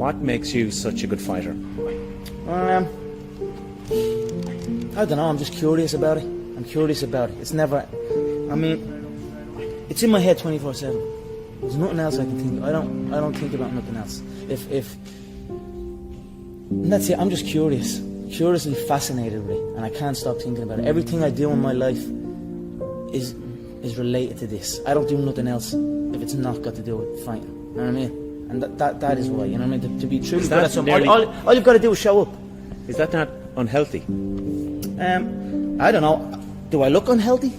What makes you such a good fighter? I don't know, I'm just curious about it. I'm curious about it. It's never, I mean, it's in my head 24/7. There's nothing else I can think of. I don't think about nothing else. And that's it, I'm just curious. Curiously fascinated with it, and I can't stop thinking about it. Everything I do in my life is related to this. I don't do nothing else if it's not got to do with fighting. You know what I mean? And that is why, you know what I mean? To be truly good at something, all you've got to do is show up. Is that not unhealthy? I don't know. Do I look unhealthy?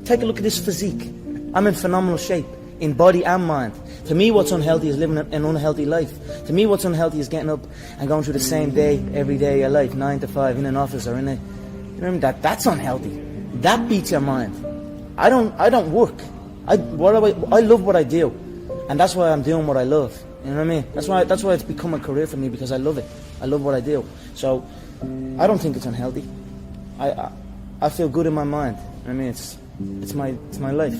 Take a look at this physique. I'm in phenomenal shape, in body and mind. To me, what's unhealthy is living an unhealthy life. To me, what's unhealthy is getting up and going through the same day every day of your life, 9 to 5, in an office or in a, you know what I mean? That's unhealthy. That beats your mind. I don't work. I love what I do, and that's why I'm doing what I love. You know what I mean? That's why it's become a career for me, because I love it. I love what I do. So I don't think it's unhealthy. I feel good in my mind. I mean, it's my life.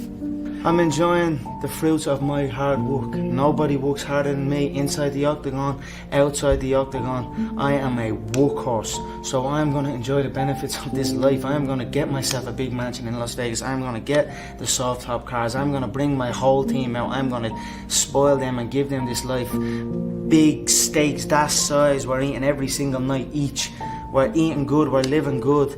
I'm enjoying the fruits of my hard work. Nobody works harder than me inside the octagon, outside the octagon. I am a workhorse, so I'm going to enjoy the benefits of this life. I'm going to get myself a big mansion in Las Vegas. I'm going to get the soft top cars. I'm going to bring my whole team out. I'm going to spoil them and give them this life. Big steaks that size. We're eating every single night each. We're eating good. We're living good.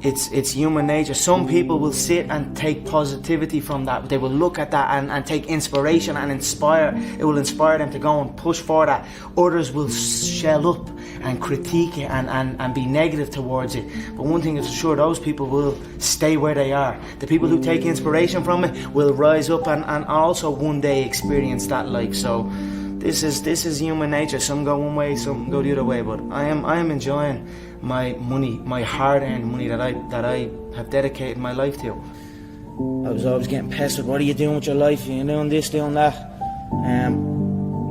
It's human nature. Some people will sit and take positivity from that. They will look at that and take inspiration and inspire. It will inspire them to go and push for that. Others will shell up and critique it and be negative towards it. But one thing is for sure, those people will stay where they are. The people who take inspiration from it will rise up and also one day experience that life. So this is human nature. Some go one way, some go the other way. But I am enjoying my money, my hard-earned money that I have dedicated my life to. I was always getting pestered. What are you doing with your life? You're doing this, doing that.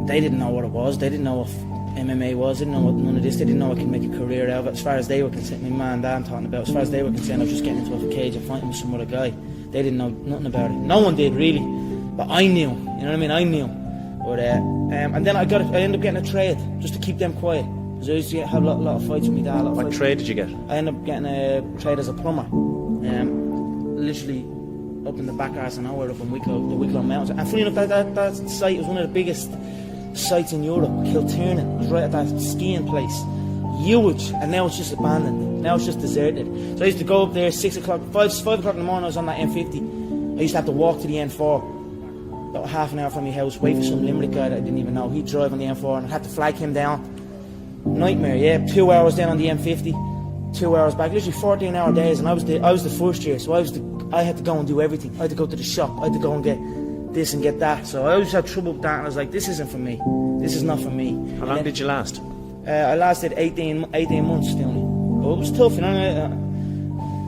They didn't know what it was. They didn't know what MMA was. They didn't know what none of this. They didn't know I could make a career out of it. As far as they were concerned, my man and Dan talking about. As far as they were concerned, I was just getting into a cage and fighting with some other guy. They didn't know nothing about it. No one did really, but I knew. You know what I mean? I knew. But and then I ended up getting a trade just to keep them quiet. Because I used to have a lot of fights with my dad. What trade did you get? I ended up getting a trade as a plumber. Literally up in the back arse of nowhere, up in the Wicklow Mountains. And funny enough, that site was one of the biggest sites in Europe. Kiltiernan. It was right at that skiing place. Huge. And now it's just abandoned. Now it's just deserted. So I used to go up there 6 o'clock, 5 o'clock in the morning. I was on that M50. I used to have to walk to the N4, about half an hour from my house, wait for some Limerick guy that I didn't even know. He'd drive on the M4 and I had to flag him down. Nightmare, yeah. 2 hours down on the M50, 2 hours back. Literally 14-hour days, and I was the first year, so I had to go and do everything. I had to go to the shop. I had to go and get this and get that. So I always had trouble with that, and I was like, this isn't for me. This is not for me. How long did you last? I lasted 18 months still. Well, it was tough, you know.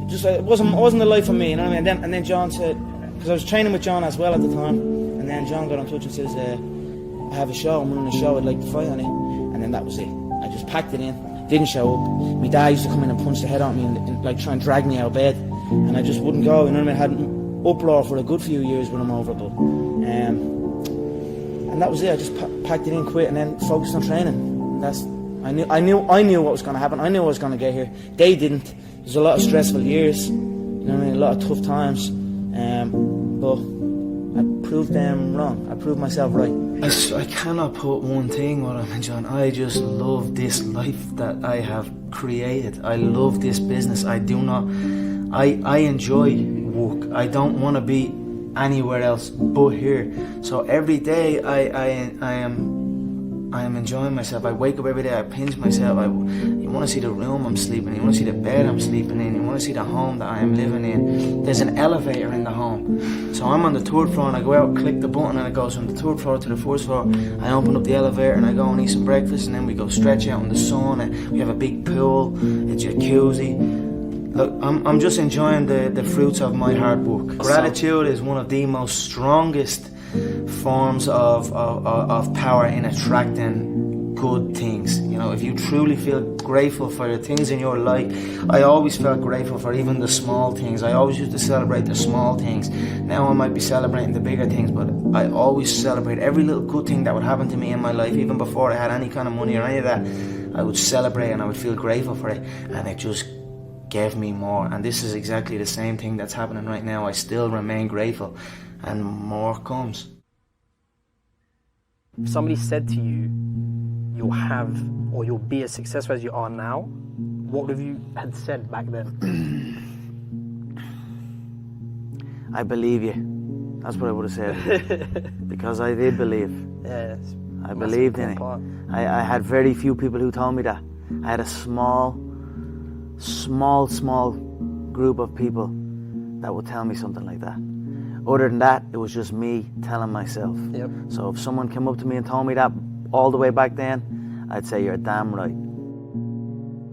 It wasn't the life for me, you know what I mean. And then John said, because I was training with John as well at the time, and then John got in touch and says, I have a show. I'm running a show. I'd like to fight on it. And then that was it. I just packed it in, didn't show up. My dad used to come in and punch the head on me and like try and drag me out of bed, and I just wouldn't go. You know what I mean? I had an uproar for a good few years with him over it, and that was it. I just packed it in, quit, and then focused on training. I knew what was going to happen. I knew I was going to get here. They didn't. There's a lot of stressful years. You know what I mean? A lot of tough times. But I proved them wrong. I proved myself right. I cannot put one thing what I'm enjoying. I just love this life that I have created. I love this business. I enjoy work. I don't want to be anywhere else but here. So every day I am enjoying myself. I wake up every day, I pinch myself. You want to see the room I'm sleeping in, you want to see the bed I'm sleeping in, you want to see the home that I am living in. There's an elevator in the home. So I'm on the 3rd floor and I go out, click the button, and it goes from the 3rd floor to the 1st floor. I open up the elevator and I go and eat some breakfast, and then we go stretch out in the sun, and we have a big pool, a jacuzzi. Look, I'm just enjoying the fruits of my hard work. Gratitude is one of the most strongest forms of power in attracting good things. You know, if you truly feel grateful for the things in your life, I always felt grateful for even the small things. I always used to celebrate the small things. Now I might be celebrating the bigger things, but I always celebrate every little good thing that would happen to me in my life, even before I had any kind of money or any of that. I would celebrate and I would feel grateful for it, and it just gave me more. And this is exactly the same thing that's happening right now. I still remain grateful, and more comes. If somebody said to you, you'll have or you'll be as successful as you are now, what would you had said back then? I believe you. That's what I would have said. Because I did believe. Yes. I believed in it. I had very few people who told me that. I had a small group of people that would tell me something like that. Other than that, it was just me telling myself. Yep. So if someone came up to me and told me that all the way back then, I'd say you're damn right.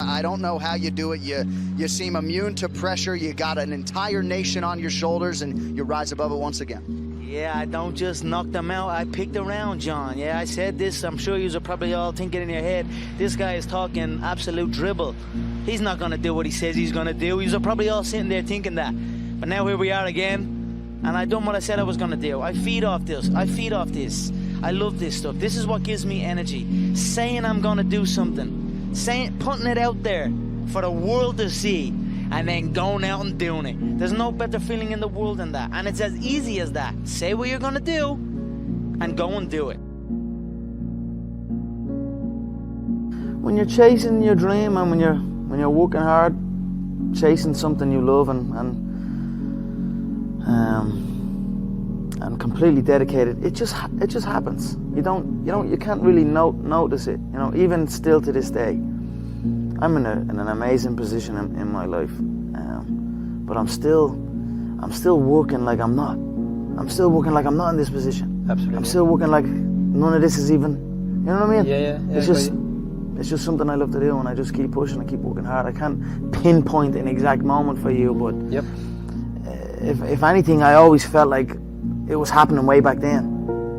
I don't know how you do it. You seem immune to pressure. You got an entire nation on your shoulders, and you rise above it once again. Yeah, I don't just knock them out. I picked around, John. Yeah, I said this. I'm sure you're probably all thinking in your head, this guy is talking absolute dribble. He's not going to do what he says he's going to do. You're probably all sitting there thinking that. But now here we are again. And I done what I said I was going to do. I feed off this. I love this stuff. This is what gives me energy. Saying I'm going to do something. Putting it out there for the world to see. And then going out and doing it. There's no better feeling in the world than that. And it's as easy as that. Say what you're going to do. And go and do it. When you're chasing your dream and when you're working hard, chasing something you love and completely dedicated, it just happens. You can't really notice it. You know, even still to this day, I'm in an amazing position in my life, but I'm still working like I'm not. I'm still working like I'm not in this position. Absolutely. I'm still working like none of this is even. You know what I mean? Yeah. It's just something I love to do, and I just keep pushing and keep working hard. I can't pinpoint an exact moment for you, but Yep. If anything, I always felt like it was happening way back then,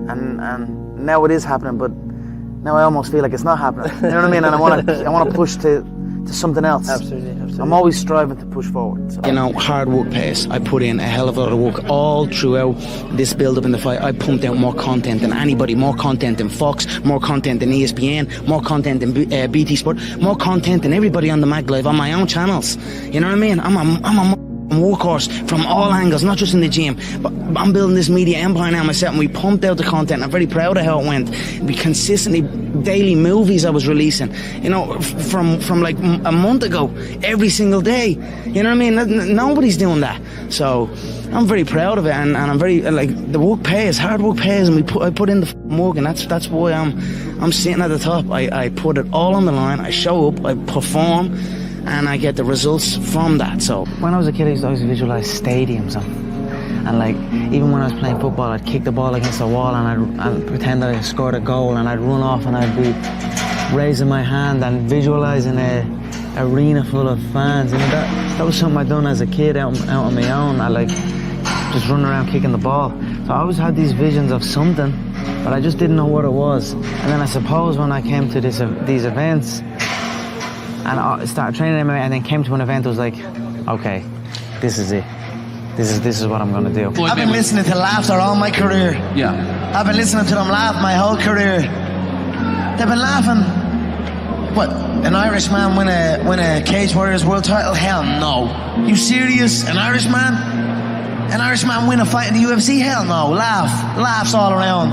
and now it is happening. But now I almost feel like it's not happening. You know what I mean? And I want to push to something else. Absolutely. I'm always striving to push forward. So. You know, hard work pays. I put in a hell of a lot of work all throughout this build-up in the fight. I pumped out more content than anybody, more content than Fox, more content than ESPN, more content than BT Sport, more content than everybody on the Mag Live on my own channels. You know what I mean? I'm a workhorse from all angles, not just in the gym, but I'm building this media empire now myself, and we pumped out the content. I'm very proud of how it went. We consistently, daily movies I was releasing, you know, from like a month ago, every single day. You know what I mean? Nobody's doing that. So I'm very proud of it, and I'm very, like, the work pays, hard work pays, and I put in the work, and that's why I'm sitting at the top. I put it all on the line. I show up, I perform, and I get the results from that. So when I was a kid, I used to always visualize stadiums, and like, even when I was playing football, I'd kick the ball against the wall and I'd pretend that I scored a goal, and I'd run off and I'd be raising my hand and visualizing a arena full of fans. You know, that was something I'd done as a kid out on my own. I like just running around kicking the ball. So I always had these visions of something, but I just didn't know what it was. And then I suppose when I came to these events, and I started training MMA, and then came to an event, I was like, okay, this is it. This is what I'm going to do. I've been listening to laughter all my career. yeah, I've been listening to them laugh my whole career. They've been laughing. What, an Irishman win a Cage Warriors world title? Hell no. You serious? An Irishman? An Irishman win a fight in the UFC? Hell no. Laughs all around.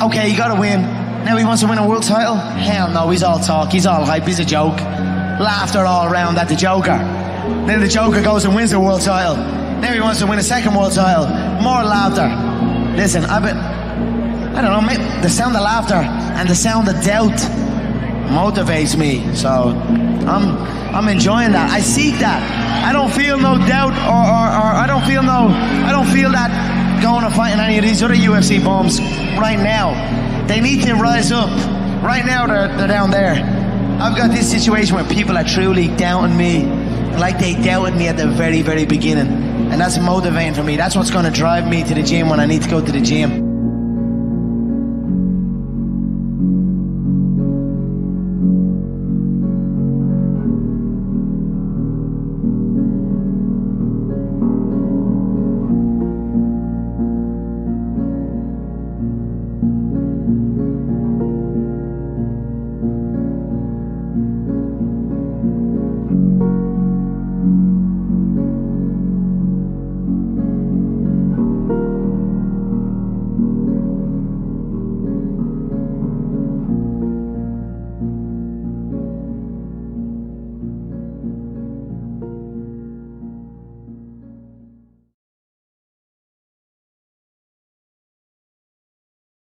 Okay, you got to win. Now he wants to win a world title? Hell no, he's all talk, he's all hype, he's a joke. Laughter all around at the Joker. Then the Joker goes and wins the world title. Now he wants to win a second world title. More laughter. Listen, I don't know, maybe the sound of laughter and the sound of doubt motivates me. So I'm enjoying that. I seek that. I don't feel no doubt or I don't feel that going to fight in any of these other UFC bums right now. They need to rise up. Right now they're down there. I've got this situation where people are truly doubting me, like they doubted me at the very, very beginning. And that's motivating for me. That's what's going to drive me to the gym when I need to go to the gym.